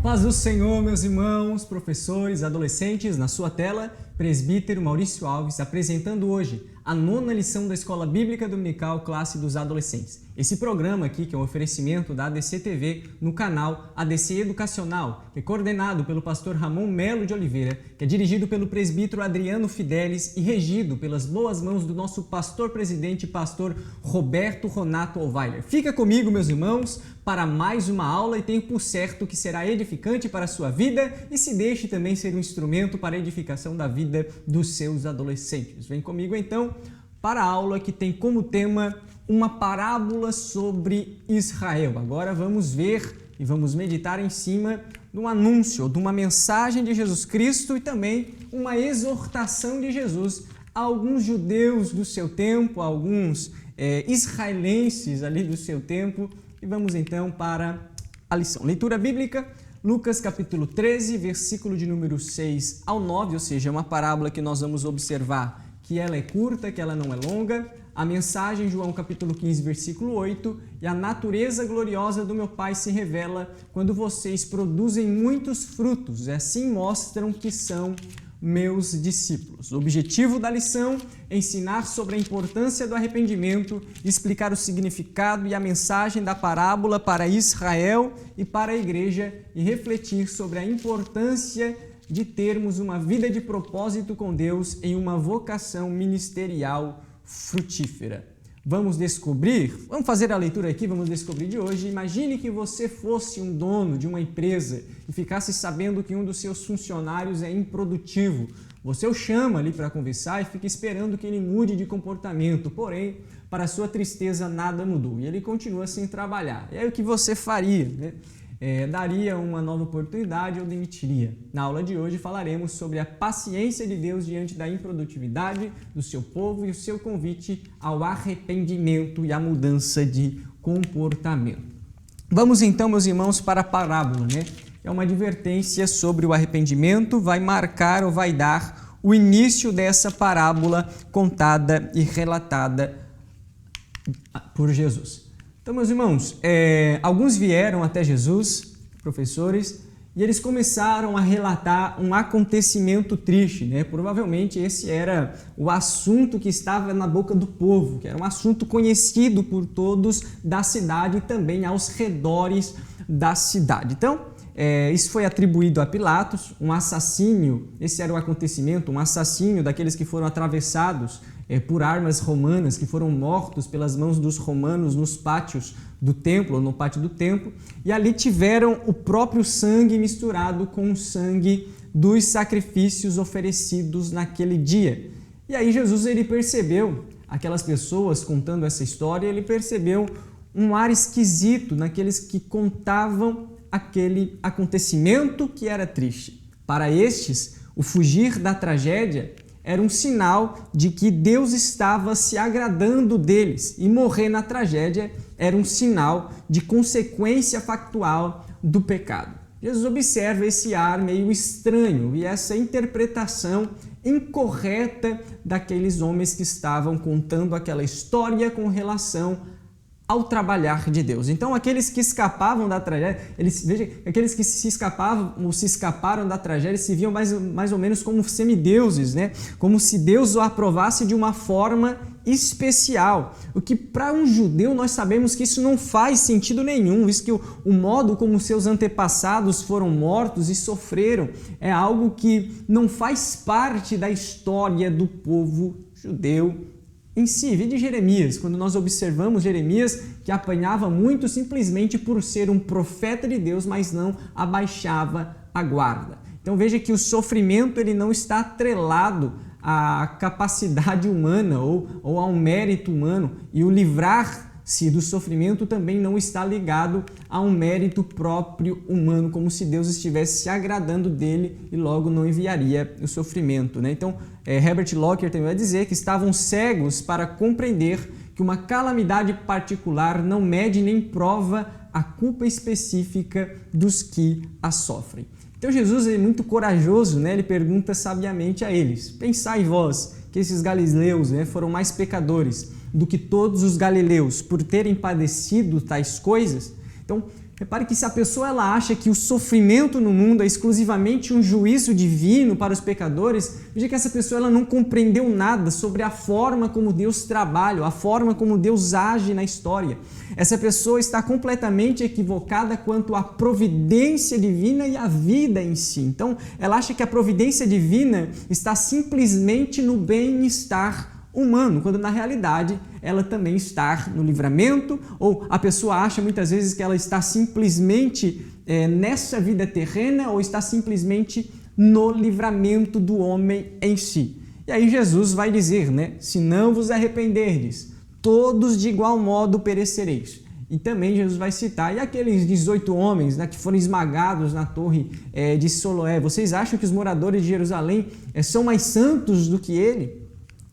Paz do Senhor, meus irmãos, professores, adolescentes, na sua tela, presbítero Maurício Alves, apresentando hoje a 9ª lição da Escola Bíblica Dominical Classe dos Adolescentes. Esse programa aqui, que é um oferecimento da ADC TV no canal ADC Educacional, que é coordenado pelo pastor Ramon Melo de Oliveira, que é dirigido pelo presbítero Adriano Fidelis e regido pelas boas mãos do nosso pastor-presidente, pastor Roberto Ronato Olweiler. Fica comigo, meus irmãos, para mais uma aula e tenho por certo que será edificante para a sua vida e se deixe também ser um instrumento para a edificação da vida dos seus adolescentes. Vem comigo então para a aula que tem como tema uma parábola sobre Israel. Agora vamos ver e vamos meditar em cima de um anúncio, de uma mensagem de Jesus Cristo e também uma exortação de Jesus a alguns judeus do seu tempo, a alguns israelenses ali do seu tempo. E vamos então para a lição. Leitura bíblica, Lucas capítulo 13, versículo de número 6 ao 9, ou seja, é uma parábola que nós vamos observar que ela é curta, que ela não é longa. A mensagem, João capítulo 15, versículo 8, e a natureza gloriosa do meu Pai se revela quando vocês produzem muitos frutos, e assim mostram que são meus discípulos. O objetivo da lição é ensinar sobre a importância do arrependimento, explicar o significado e a mensagem da parábola para Israel e para a igreja e refletir sobre a importância de termos uma vida de propósito com Deus em uma vocação ministerial frutífera. Vamos fazer a leitura aqui, vamos descobrir de hoje. Imagine que você fosse um dono de uma empresa e ficasse sabendo que um dos seus funcionários é improdutivo. Você o chama ali para conversar e fica esperando que ele mude de comportamento, porém, para sua tristeza, nada mudou e ele continua sem trabalhar. E aí o que você faria, né? Daria uma nova oportunidade ou demitiria? Na aula de hoje falaremos sobre a paciência de Deus diante da improdutividade do seu povo e o seu convite ao arrependimento e à mudança de comportamento. Vamos então, meus irmãos, para a parábola, né? É uma advertência sobre o arrependimento, vai marcar ou vai dar o início dessa parábola contada e relatada por Jesus. Então, meus irmãos, alguns vieram até Jesus, professores, e eles começaram a relatar um acontecimento triste, né? Provavelmente esse era o assunto que estava na boca do povo, que era um assunto conhecido por todos da cidade e também aos redores da cidade. Então, isso foi atribuído a Pilatos, um assassínio, esse era o acontecimento, um assassínio daqueles que foram atravessados por armas romanas, que foram mortos pelas mãos dos romanos nos pátios do templo, ou no pátio do templo, e ali tiveram o próprio sangue misturado com o sangue dos sacrifícios oferecidos naquele dia. E aí Jesus, ele percebeu, aquelas pessoas contando essa história, ele percebeu um ar esquisito naqueles que contavam aquele acontecimento que era triste. Para estes, o fugir da tragédia era um sinal de que Deus estava se agradando deles e morrer na tragédia era um sinal de consequência factual do pecado. Jesus observa esse ar meio estranho e essa interpretação incorreta daqueles homens que estavam contando aquela história com relação ao trabalhar de Deus. Então, aqueles que escapavam da tragédia, aqueles que se escaparam da tragédia se viam mais ou menos como semideuses, né? Como se Deus o aprovasse de uma forma especial. O que para um judeu nós sabemos que isso não faz sentido nenhum, visto que o modo como seus antepassados foram mortos e sofreram é algo que não faz parte da história do povo judeu em si. Vide Jeremias, quando nós observamos Jeremias que apanhava muito simplesmente por ser um profeta de Deus, mas não abaixava a guarda. Então veja que o sofrimento ele não está atrelado à capacidade humana ou a um mérito humano, e o livrar-se do sofrimento também não está ligado a um mérito próprio humano, como se Deus estivesse se agradando dele e logo não enviaria o sofrimento, né? Então, Herbert Locker também vai dizer que estavam cegos para compreender que uma calamidade particular não mede nem prova a culpa específica dos que a sofrem. Então Jesus é muito corajoso, né? Ele pergunta sabiamente a eles: pensai vós que esses galileus, né, foram mais pecadores do que todos os galileus por terem padecido tais coisas? Então Repare que se a pessoa ela acha que o sofrimento no mundo é exclusivamente um juízo divino para os pecadores, veja que essa pessoa ela não compreendeu nada sobre a forma como Deus trabalha, a forma como Deus age na história. Essa pessoa está completamente equivocada quanto à providência divina e à vida em si. Então, ela acha que a providência divina está simplesmente no bem-estar humano, quando na realidade ela também está no livramento, ou a pessoa acha muitas vezes que ela está simplesmente nessa vida terrena ou está simplesmente no livramento do homem em si. E aí Jesus vai dizer, se não vos arrependerdes, todos de igual modo perecereis. E também Jesus vai citar, e aqueles 18 homens que foram esmagados na torre de Siloé, vocês acham que os moradores de Jerusalém são mais santos do que ele?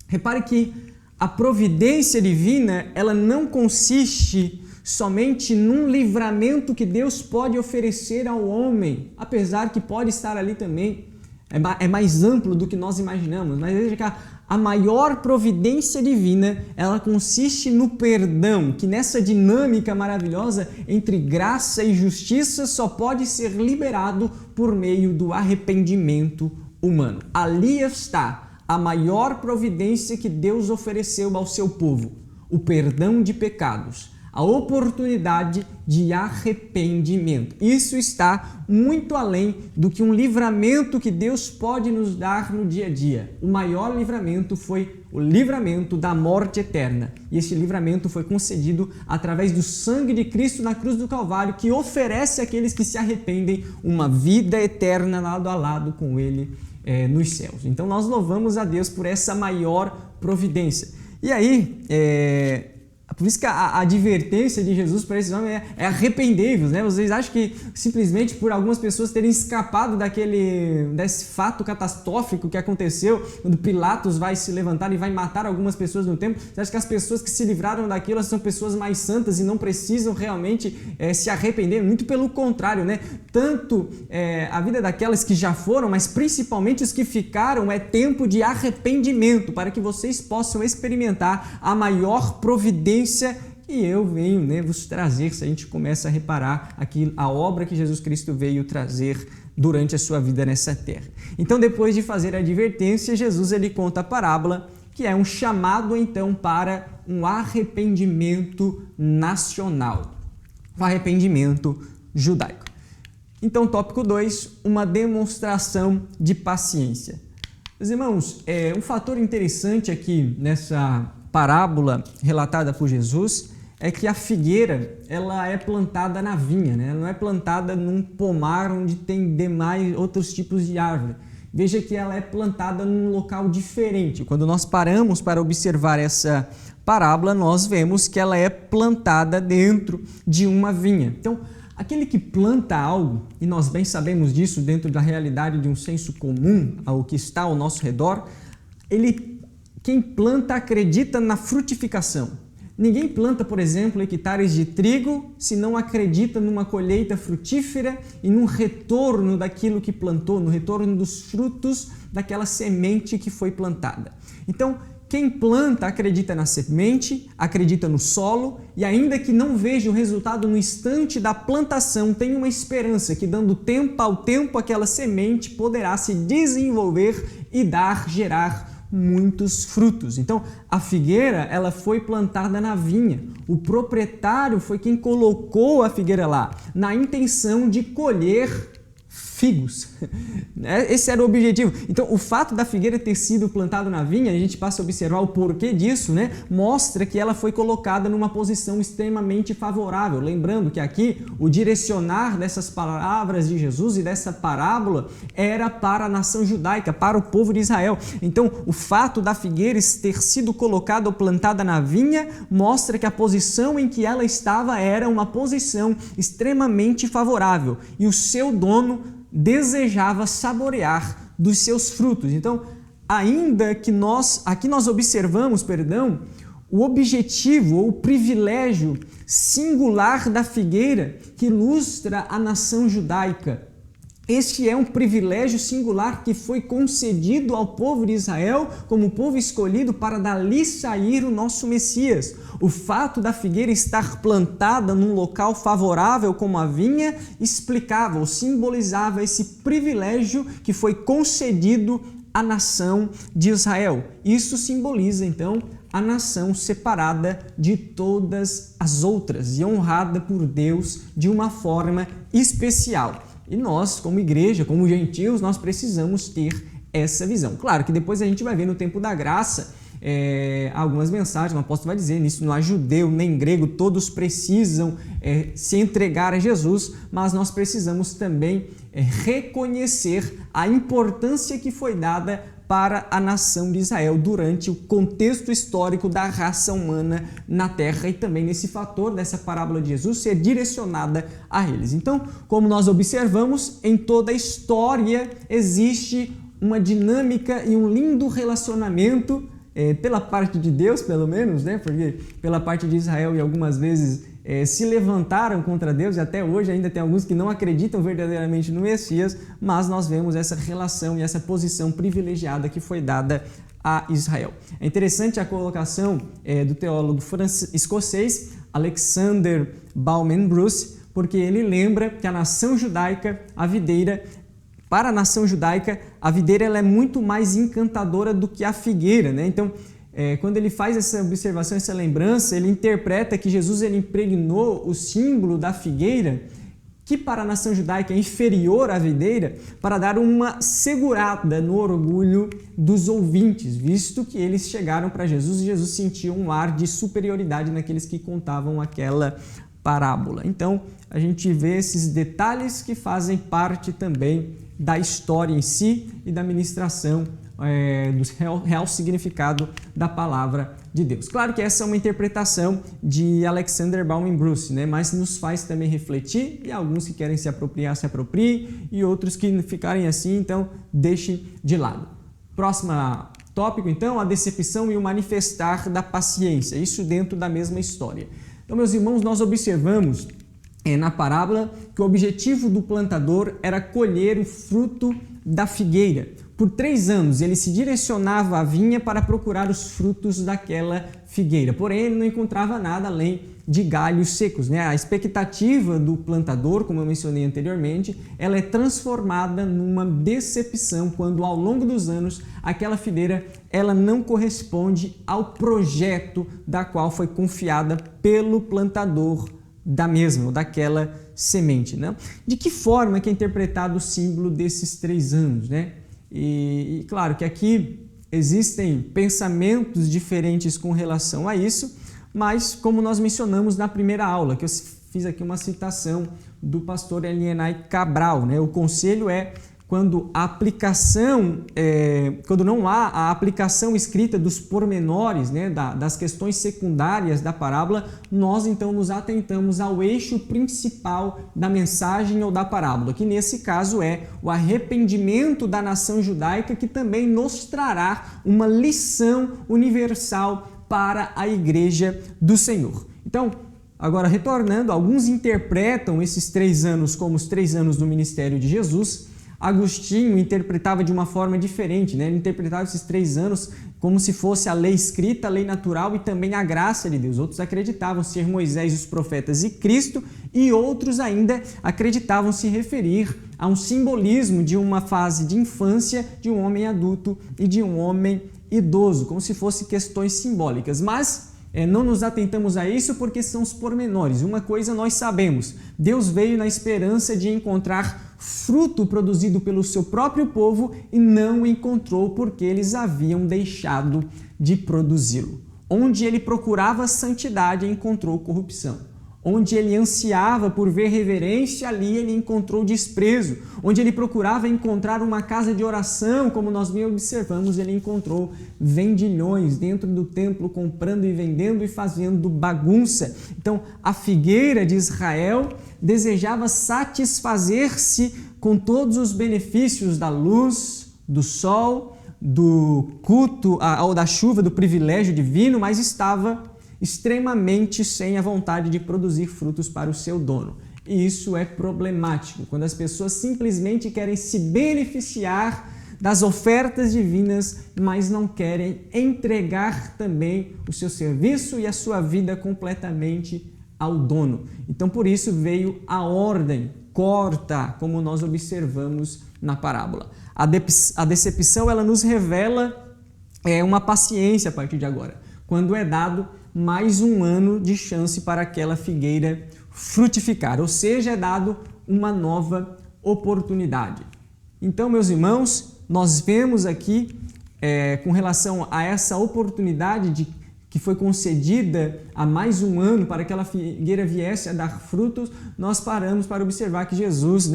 Repare que a providência divina, ela não consiste somente num livramento que Deus pode oferecer ao homem, apesar que pode estar ali também, é mais amplo do que nós imaginamos, mas veja que a maior providência divina, ela consiste no perdão, que nessa dinâmica maravilhosa entre graça e justiça só pode ser liberado por meio do arrependimento humano. Ali está a maior providência que Deus ofereceu ao seu povo, o perdão de pecados, a oportunidade de arrependimento. Isso está muito além do que um livramento que Deus pode nos dar no dia a dia. O maior livramento foi o livramento da morte eterna. E esse livramento foi concedido através do sangue de Cristo na cruz do Calvário, que oferece àqueles que se arrependem uma vida eterna lado a lado com Ele nos céus. Então nós louvamos a Deus por essa maior providência. E aí, por isso que a advertência de Jesus para esses homens é arrependei-vos, Vocês acham que simplesmente por algumas pessoas terem escapado desse fato catastrófico que aconteceu, quando Pilatos vai se levantar e vai matar algumas pessoas no templo, você acha que as pessoas que se livraram daquilo são pessoas mais santas e não precisam realmente se arrepender? Muito pelo contrário, Tanto a vida daquelas que já foram, mas principalmente os que ficaram, é tempo de arrependimento, para que vocês possam experimentar a maior providência que eu venho vos trazer, se a gente começa a reparar aqui a obra que Jesus Cristo veio trazer durante a sua vida nessa terra. Então, depois de fazer a advertência, Jesus ele conta a parábola, que é um chamado então para um arrependimento nacional, um arrependimento judaico. Então, tópico 2, uma demonstração de paciência. Meus irmãos, um fator interessante aqui nessa parábola relatada por Jesus é que a figueira ela é plantada na vinha, Ela não é plantada num pomar onde tem demais outros tipos de árvore. Veja que ela é plantada num local diferente. Quando nós paramos para observar essa parábola, nós vemos que ela é plantada dentro de uma vinha. Então, aquele que planta algo, e nós bem sabemos disso dentro da realidade de um senso comum ao que está ao nosso redor, quem planta acredita na frutificação. Ninguém planta, por exemplo, hectares de trigo se não acredita numa colheita frutífera e num retorno daquilo que plantou, no retorno dos frutos daquela semente que foi plantada. Então, quem planta acredita na semente, acredita no solo e ainda que não veja o resultado no instante da plantação, tem uma esperança que dando tempo ao tempo aquela semente poderá se desenvolver e gerar muitos frutos. Então, a figueira, ela foi plantada na vinha. O proprietário foi quem colocou a figueira lá, na intenção de colher figos. Esse era o objetivo. Então, o fato da figueira ter sido plantada na vinha, a gente passa a observar o porquê disso, mostra que ela foi colocada numa posição extremamente favorável. Lembrando que aqui o direcionar dessas palavras de Jesus e dessa parábola era para a nação judaica, para o povo de Israel. Então, o fato da figueira ter sido colocada ou plantada na vinha mostra que a posição em que ela estava era uma posição extremamente favorável e o seu dono desejava saborear dos seus frutos. Então, ainda que aqui nós observamos, o objetivo ou o privilégio singular da figueira que ilustra a nação judaica. Este é um privilégio singular que foi concedido ao povo de Israel como povo escolhido para dali sair o nosso Messias. O fato da figueira estar plantada num local favorável como a vinha explicava ou simbolizava esse privilégio que foi concedido à nação de Israel. Isso simboliza, então, a nação separada de todas as outras e honrada por Deus de uma forma especial. E nós, como igreja, como gentios, nós precisamos ter essa visão. Claro que depois a gente vai ver no tempo da graça algumas mensagens, o apóstolo vai dizer, nisso não há judeu nem grego, todos precisam se entregar a Jesus, mas nós precisamos também reconhecer a importância que foi dada para a nação de Israel durante o contexto histórico da raça humana na Terra e também nesse fator dessa parábola de Jesus ser direcionada a eles. Então, como nós observamos, em toda a história existe uma dinâmica e um lindo relacionamento pela parte de Deus, pelo menos, né? Porque pela parte de Israel e algumas vezes se levantaram contra Deus e até hoje ainda tem alguns que não acreditam verdadeiramente no Messias, mas nós vemos essa relação e essa posição privilegiada que foi dada a Israel. É interessante a colocação do teólogo escocês Alexander Bauman Bruce, porque ele lembra que a nação judaica, a videira, para a nação judaica, a videira ela é muito mais encantadora do que a figueira, né? Então, quando ele faz essa observação, essa lembrança, ele interpreta que Jesus ele impregnou o símbolo da figueira, que para a nação judaica é inferior à videira, para dar uma segurada no orgulho dos ouvintes, visto que eles chegaram para Jesus e Jesus sentia um ar de superioridade naqueles que contavam aquela parábola. Então, a gente vê esses detalhes que fazem parte também da história em si e da ministração do real significado da palavra de Deus. Claro que essa é uma interpretação de Alexander Bauman Bruce, né? Mas nos faz também refletir e alguns que querem se apropriar, se apropriem e outros que ficarem assim, então deixem de lado. Próximo tópico, então, a decepção e o manifestar da paciência, isso dentro da mesma história. Então, meus irmãos, nós observamos na parábola que o objetivo do plantador era colher o fruto da figueira. Por 3 anos ele se direcionava à vinha para procurar os frutos daquela figueira, porém ele não encontrava nada além de galhos secos, né? A expectativa do plantador, como eu mencionei anteriormente, ela é transformada numa decepção quando ao longo dos anos aquela figueira ela não corresponde ao projeto da qual foi confiada pelo plantador da mesma, ou daquela semente, né? De que forma que é interpretado o símbolo desses 3 anos, né? E claro que aqui existem pensamentos diferentes com relação a isso, mas como nós mencionamos na primeira aula, que eu fiz aqui uma citação do pastor Elienay Cabral, né? O conselho é quando a aplicação, quando não há a aplicação escrita dos pormenores, né, das questões secundárias da parábola, nós então nos atentamos ao eixo principal da mensagem ou da parábola, que nesse caso é o arrependimento da nação judaica, que também nos trará uma lição universal para a igreja do Senhor. Então, agora retornando, alguns interpretam esses 3 anos como os 3 anos do ministério de Jesus. Agostinho interpretava de uma forma diferente, né? Ele interpretava esses 3 anos como se fosse a lei escrita, a lei natural e também a graça de Deus. Outros acreditavam ser Moisés, os profetas e Cristo, e outros ainda acreditavam se referir a um simbolismo de uma fase de infância de um homem adulto e de um homem idoso, como se fossem questões simbólicas. Mas não nos atentamos a isso porque são os pormenores. Uma coisa nós sabemos, Deus veio na esperança de encontrar fruto produzido pelo seu próprio povo e não encontrou porque eles haviam deixado de produzi-lo. Onde ele procurava santidade, encontrou corrupção. Onde ele ansiava por ver reverência, ali ele encontrou desprezo. Onde ele procurava encontrar uma casa de oração, como nós bem observamos, ele encontrou vendilhões dentro do templo, comprando e vendendo e fazendo bagunça. Então, a figueira de Israel desejava satisfazer-se com todos os benefícios da luz, do sol, do culto ou da chuva, do privilégio divino, mas estava extremamente sem a vontade de produzir frutos para o seu dono. E isso é problemático, quando as pessoas simplesmente querem se beneficiar das ofertas divinas, mas não querem entregar também o seu serviço e a sua vida completamente ao dono. Então, por isso veio a ordem, corta, como nós observamos na parábola. A decepção, ela nos revela uma paciência a partir de agora, quando é dado mais um ano de chance para aquela figueira frutificar, ou seja, é dado uma nova oportunidade. Então, meus irmãos, nós vemos aqui, com relação a essa oportunidade que foi concedida há mais um ano para que aquela figueira viesse a dar frutos, nós paramos para observar que Jesus,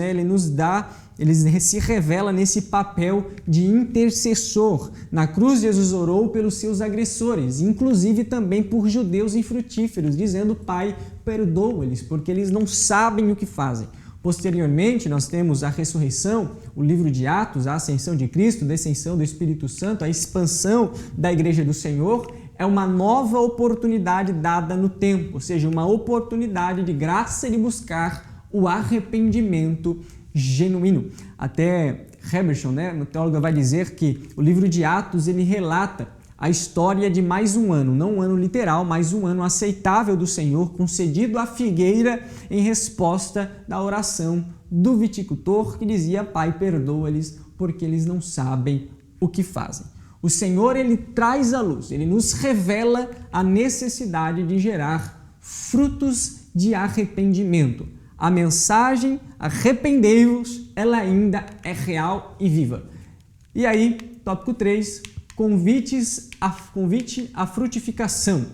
ele se revela nesse papel de intercessor. Na cruz, Jesus orou pelos seus agressores, inclusive também por judeus infrutíferos, dizendo: Pai, perdoa-lhes, porque eles não sabem o que fazem. Posteriormente, nós temos a ressurreição, o livro de Atos, a ascensão de Cristo, a descensão do Espírito Santo, a expansão da Igreja do Senhor. É uma nova oportunidade dada no tempo, ou seja, uma oportunidade de graça de buscar o arrependimento genuíno. Até Heberson, o teólogo, vai dizer que o livro de Atos ele relata a história de mais um ano, não um ano literal, mas um ano aceitável do Senhor, concedido à figueira em resposta da oração do viticultor que dizia: Pai, perdoa-lhes, porque eles não sabem o que fazem. O Senhor, ele traz à luz, ele nos revela a necessidade de gerar frutos de arrependimento. A mensagem, arrependei-vos, ela ainda é real e viva. E aí, tópico 3, convite à frutificação.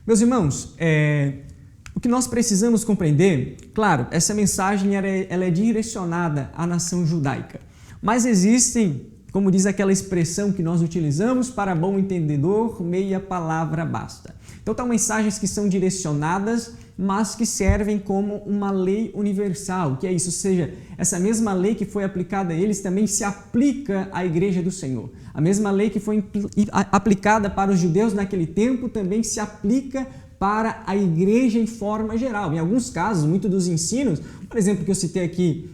Meus irmãos, o que nós precisamos compreender, claro, essa mensagem ela é direcionada à nação judaica, mas existem, como diz aquela expressão que nós utilizamos, para bom entendedor, meia palavra basta. Então, são mensagens que são direcionadas, mas que servem como uma lei universal. O que é isso? Ou seja, essa mesma lei que foi aplicada a eles também se aplica à Igreja do Senhor. A mesma lei que foi aplicada para os judeus naquele tempo também se aplica para a igreja em forma geral. Em alguns casos, muitos dos ensinos, por exemplo, que eu citei aqui,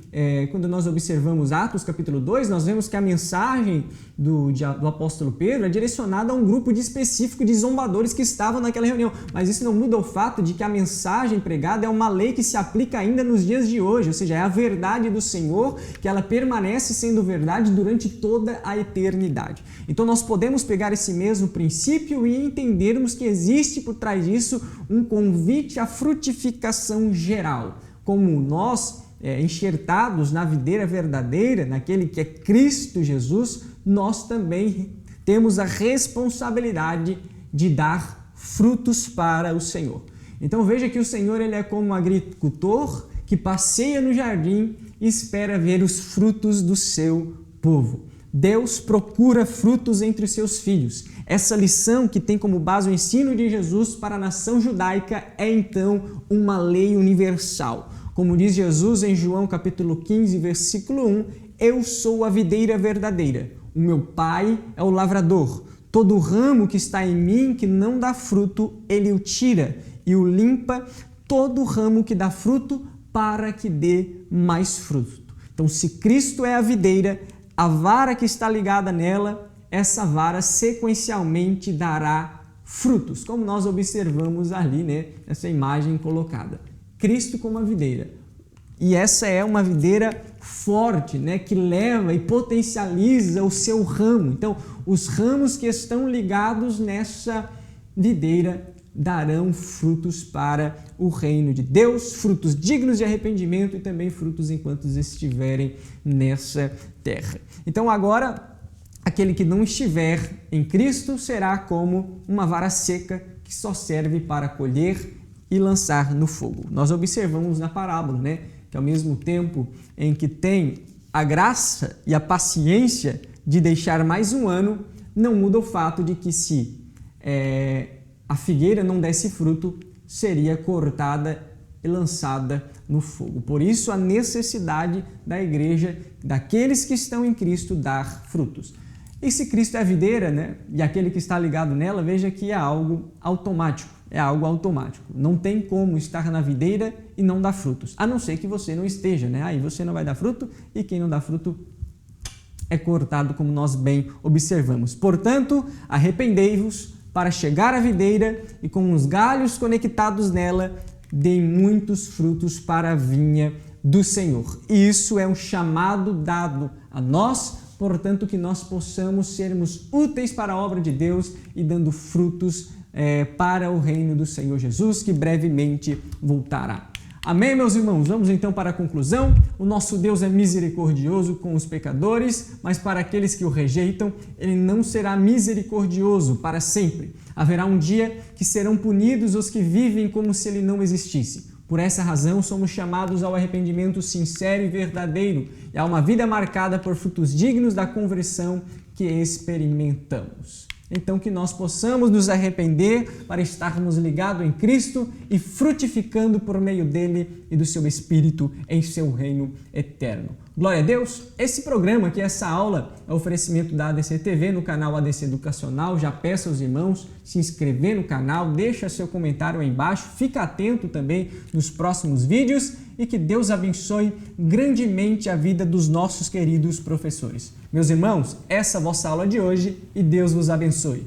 quando nós observamos Atos capítulo 2, nós vemos que a mensagem do apóstolo Pedro é direcionada a um grupo específico de zombadores que estavam naquela reunião. Mas isso não muda o fato de que a mensagem pregada é uma lei que se aplica ainda nos dias de hoje, ou seja, é a verdade do Senhor, que ela permanece sendo verdade durante toda a eternidade. Então nós podemos pegar esse mesmo princípio e entendermos que existe por trás disso um convite à frutificação geral. Como nós, enxertados na videira verdadeira, naquele que é Cristo Jesus, nós também temos a responsabilidade de dar frutos para o Senhor. Então veja que o Senhor ele é como um agricultor que passeia no jardim e espera ver os frutos do seu povo. Deus procura frutos entre os seus filhos. Essa lição, que tem como base o ensino de Jesus para a nação judaica, é então uma lei universal. Como diz Jesus em João capítulo 15, versículo 1, eu sou a videira verdadeira, o meu Pai é o lavrador. Todo ramo que está em mim que não dá fruto, ele o tira e o limpa, todo ramo que dá fruto, para que dê mais fruto. Então, se Cristo é a videira, a vara que está ligada nela, essa vara sequencialmente dará frutos, como nós observamos ali, essa imagem colocada. Cristo como a videira. E essa é uma videira forte, que leva e potencializa o seu ramo. Então, os ramos que estão ligados nessa videira darão frutos para o reino de Deus, frutos dignos de arrependimento e também frutos enquanto estiverem nessa terra. Então agora, aquele que não estiver em Cristo será como uma vara seca que só serve para colher e lançar no fogo. Nós observamos na parábola, que ao mesmo tempo em que tem a graça e a paciência de deixar mais um ano, não muda o fato de que se a figueira não desse fruto, seria cortada e lançada no fogo. Por isso, a necessidade da igreja, daqueles que estão em Cristo, dar frutos. E se Cristo é a videira, e aquele que está ligado nela, veja que é algo automático. é algo automático. Não tem como estar na videira e não dar frutos, a não ser que você não esteja, né? Aí você não vai dar fruto e quem não dá fruto é cortado, como nós bem observamos. Portanto, arrependei-vos para chegar à videira e com os galhos conectados nela, deem muitos frutos para a vinha do Senhor. E isso é um chamado dado a nós, portanto, que nós possamos sermos úteis para a obra de Deus e dando frutos para o reino do Senhor Jesus, que brevemente voltará. Amém, meus irmãos? Vamos então para a conclusão. O nosso Deus é misericordioso com os pecadores, mas para aqueles que o rejeitam, ele não será misericordioso para sempre. Haverá um dia que serão punidos os que vivem como se ele não existisse. Por essa razão, somos chamados ao arrependimento sincero e verdadeiro e a uma vida marcada por frutos dignos da conversão que experimentamos. Então, que nós possamos nos arrepender para estarmos ligados em Cristo e frutificando por meio dele e do seu Espírito em seu reino eterno. Glória a Deus! Esse programa aqui, essa aula, é oferecimento da ADC TV no canal ADC Educacional. Já peço aos irmãos se inscrever no canal, deixa seu comentário aí embaixo, fica atento também nos próximos vídeos e que Deus abençoe grandemente a vida dos nossos queridos professores. Meus irmãos, essa é a vossa aula de hoje e Deus vos abençoe.